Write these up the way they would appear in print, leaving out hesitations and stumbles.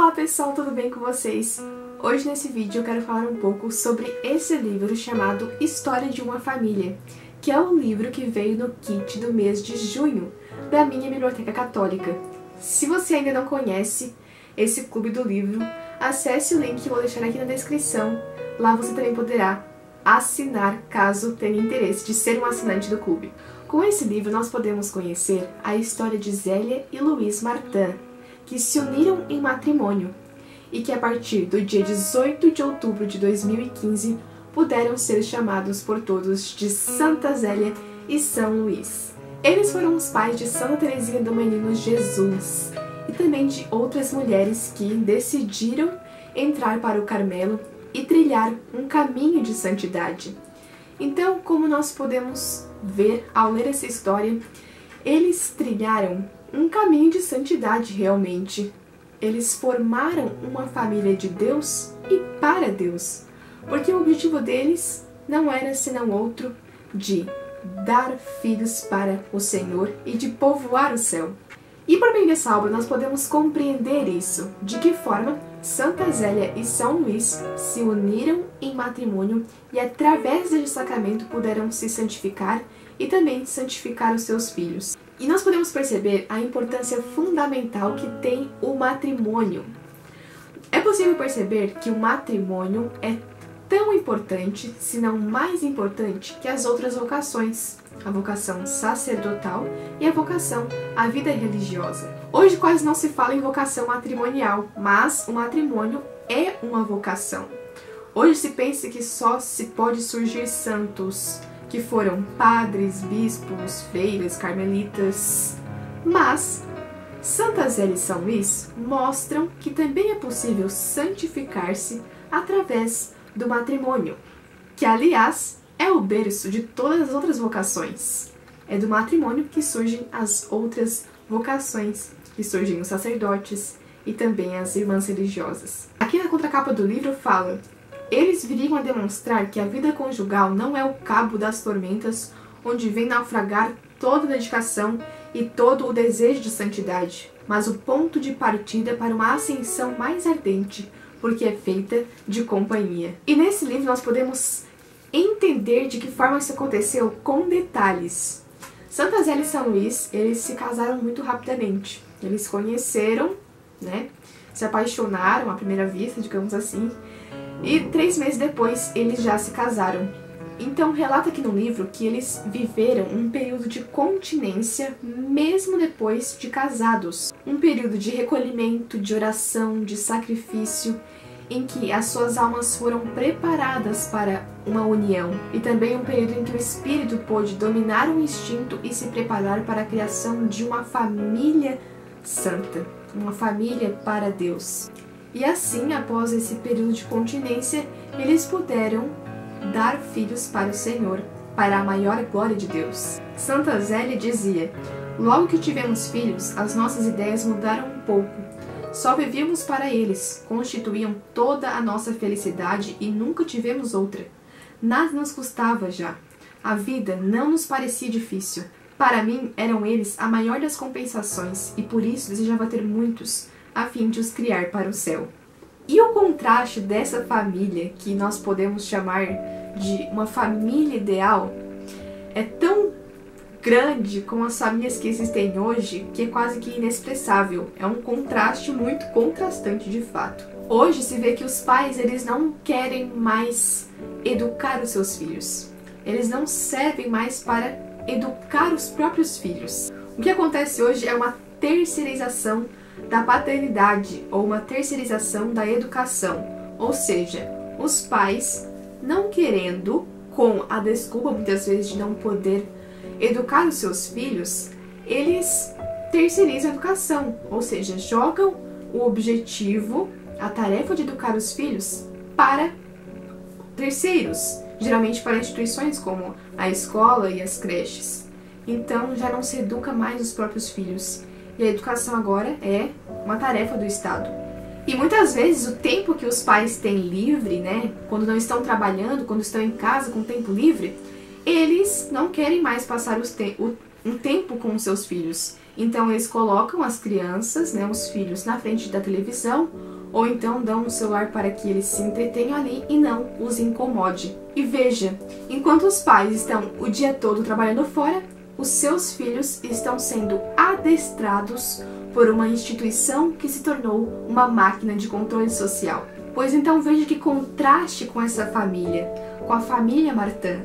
Olá pessoal, tudo bem com vocês? Hoje nesse vídeo eu quero falar um pouco sobre esse livro chamado História de uma Família, que é um livro que veio no kit do mês de junho da minha biblioteca católica. Se você ainda não conhece esse clube do livro, acesse o link que eu vou deixar aqui na descrição. Lá você também poderá assinar caso tenha interesse de ser um assinante do clube. Com esse livro nós podemos conhecer a história de Zélia e Luiz Martin, que se uniram em matrimônio e que a partir do dia 18 de outubro de 2015 puderam ser chamados por todos de Santa Zélia e São Luís. Eles foram os pais de Santa Teresinha do Menino Jesus e também de outras mulheres que decidiram entrar para o Carmelo e trilhar um caminho de santidade. Então, como nós podemos ver ao ler essa história, eles trilharam um caminho de santidade realmente. Eles formaram uma família de Deus e para Deus, porque o objetivo deles não era senão outro de dar filhos para o Senhor e de povoar o céu. E por meio dessa obra nós podemos compreender isso, de que forma Santa Zélia e São Luís se uniram em matrimônio e através desse sacramento puderam se santificar e também santificar os seus filhos. E nós podemos perceber a importância fundamental que tem o matrimônio. É possível perceber que o matrimônio é tão importante, se não mais importante, que as outras vocações, a vocação sacerdotal e a vocação à vida religiosa. Hoje quase não se fala em vocação matrimonial, mas o matrimônio é uma vocação. Hoje se pensa que só se pode surgir santos, que foram padres, bispos, freiras, carmelitas, mas Santa Zélia e São Luís mostram que também é possível santificar-se através do matrimônio, que aliás é o berço de todas as outras vocações. É do matrimônio que surgem as outras vocações, que surgem os sacerdotes e também as irmãs religiosas. Aqui na contracapa do livro fala: eles viriam a demonstrar que a vida conjugal não é o cabo das tormentas onde vem naufragar toda a dedicação e todo o desejo de santidade, mas o ponto de partida para uma ascensão mais ardente, porque é feita de companhia. E nesse livro nós podemos entender de que forma isso aconteceu com detalhes. Santa Zélia e São Luís, eles se casaram muito rapidamente. Eles se conheceram, se apaixonaram à primeira vista, digamos assim, e 3 meses depois eles já se casaram. Então relata aqui no livro que eles viveram um período de continência mesmo depois de casados. Um período de recolhimento, de oração, de sacrifício, em que as suas almas foram preparadas para uma união. E também um período em que o espírito pôde dominar o instinto e se preparar para a criação de uma família santa, uma família para Deus. E assim, após esse período de continência, eles puderam dar filhos para o Senhor, para a maior glória de Deus. Santa Zélia dizia: logo que tivemos filhos, as nossas ideias mudaram um pouco. Só vivíamos para eles, constituíam toda a nossa felicidade e nunca tivemos outra. Nada nos custava já. A vida não nos parecia difícil. Para mim, eram eles a maior das compensações e por isso desejava ter muitos, a fim de os criar para o céu. E o contraste dessa família, que nós podemos chamar de uma família ideal, é tão grande com as famílias que existem hoje, que é quase que inexpressável. É um contraste muito contrastante de fato. Hoje se vê que os pais, eles não querem mais educar os seus filhos. Eles não servem mais para educar os próprios filhos. O que acontece hoje é uma terceirização da paternidade ou uma terceirização da educação, ou seja, os pais não querendo, com a desculpa muitas vezes de não poder educar os seus filhos, eles terceirizam a educação, ou seja, jogam o objetivo, a tarefa de educar os filhos para terceiros, geralmente para instituições como a escola e as creches. Então já não se educa mais os próprios filhos. E a educação agora é uma tarefa do Estado. E muitas vezes o tempo que os pais têm livre, quando não estão trabalhando, quando estão em casa com tempo livre, eles não querem mais passar um tempo com os seus filhos. Então eles colocam as crianças, os filhos, na frente da televisão ou então dão um celular para que eles se entretenham ali e não os incomode. E veja, enquanto os pais estão o dia todo trabalhando fora, os seus filhos estão sendo adestrados por uma instituição que se tornou uma máquina de controle social. Pois então veja que contraste com essa família, com a família Martin,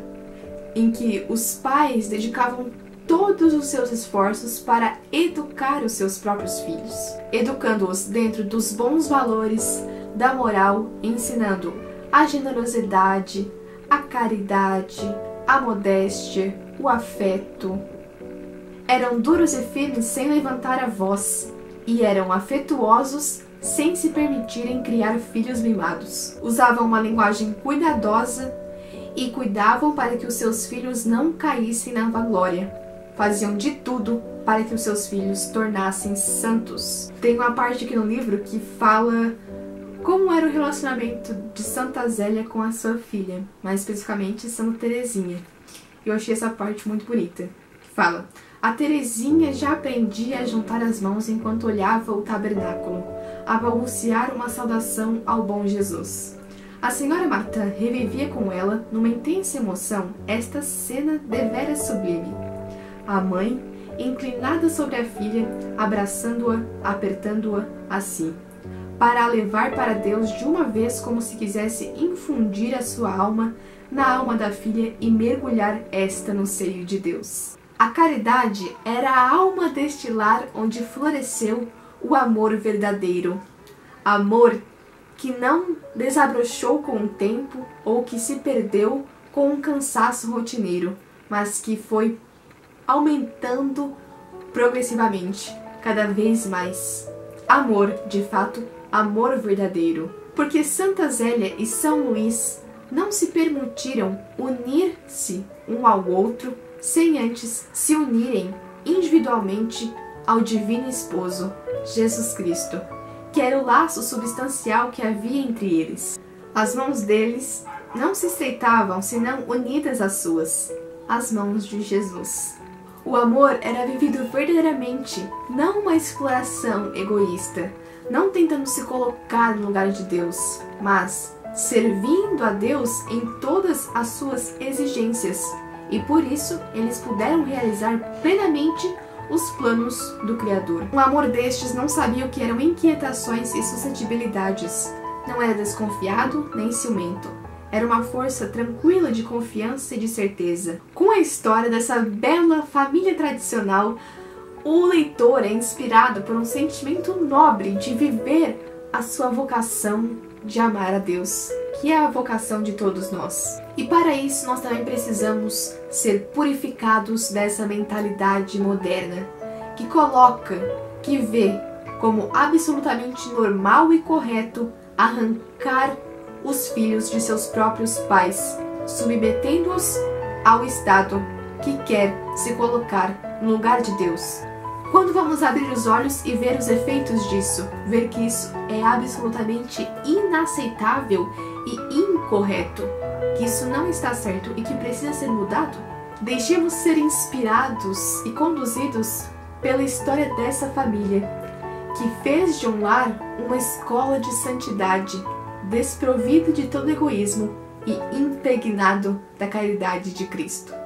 em que os pais dedicavam todos os seus esforços para educar os seus próprios filhos, educando-os dentro dos bons valores, da moral, ensinando a generosidade, a caridade, a modéstia, o afeto. Eram duros e firmes sem levantar a voz, e eram afetuosos sem se permitirem criar filhos mimados. Usavam uma linguagem cuidadosa e cuidavam para que os seus filhos não caíssem na vanglória. Faziam de tudo para que os seus filhos tornassem santos. Tem uma parte aqui no livro que fala como era o relacionamento de Santa Zélia com a sua filha, mais especificamente Santa Teresinha. Eu achei essa parte muito bonita. Fala: a Teresinha já aprendia a juntar as mãos enquanto olhava o tabernáculo, a balbuciar uma saudação ao bom Jesus. A senhora Martin revivia com ela, numa intensa emoção, esta cena deveras sublime. A mãe, inclinada sobre a filha, abraçando-a, apertando-a assim, para a levar para Deus de uma vez, como se quisesse infundir a sua alma na alma da filha e mergulhar esta no seio de Deus. A caridade era a alma deste lar onde floresceu o amor verdadeiro. Amor que não desabrochou com o tempo ou que se perdeu com um cansaço rotineiro, mas que foi aumentando progressivamente, cada vez mais. Amor, de fato, amor verdadeiro. Porque Santa Zélia e São Luís não se permitiram unir-se um ao outro sem antes se unirem individualmente ao Divino Esposo, Jesus Cristo, que era o laço substancial que havia entre eles. As mãos deles não se estreitavam senão unidas às suas, as mãos de Jesus. O amor era vivido verdadeiramente, não uma exploração egoísta, não tentando se colocar no lugar de Deus, mas servindo a Deus em todas as suas exigências, e por isso eles puderam realizar plenamente os planos do Criador. Um amor destes não sabia o que eram inquietações e suscetibilidades, não era desconfiado nem ciumento. Era uma força tranquila de confiança e de certeza. Com a história dessa bela família tradicional, o leitor é inspirado por um sentimento nobre de viver a sua vocação de amar a Deus, que é a vocação de todos nós. E para isso nós também precisamos ser purificados dessa mentalidade moderna, que coloca, que vê como absolutamente normal e correto arrancar os filhos de seus próprios pais, submetendo-os ao Estado que quer se colocar no lugar de Deus. Quando vamos abrir os olhos e ver os efeitos disso, ver que isso é absolutamente inaceitável e incorreto, que isso não está certo e que precisa ser mudado, deixemos ser inspirados e conduzidos pela história dessa família, que fez de um lar uma escola de santidade, desprovido de todo egoísmo e impregnado da caridade de Cristo.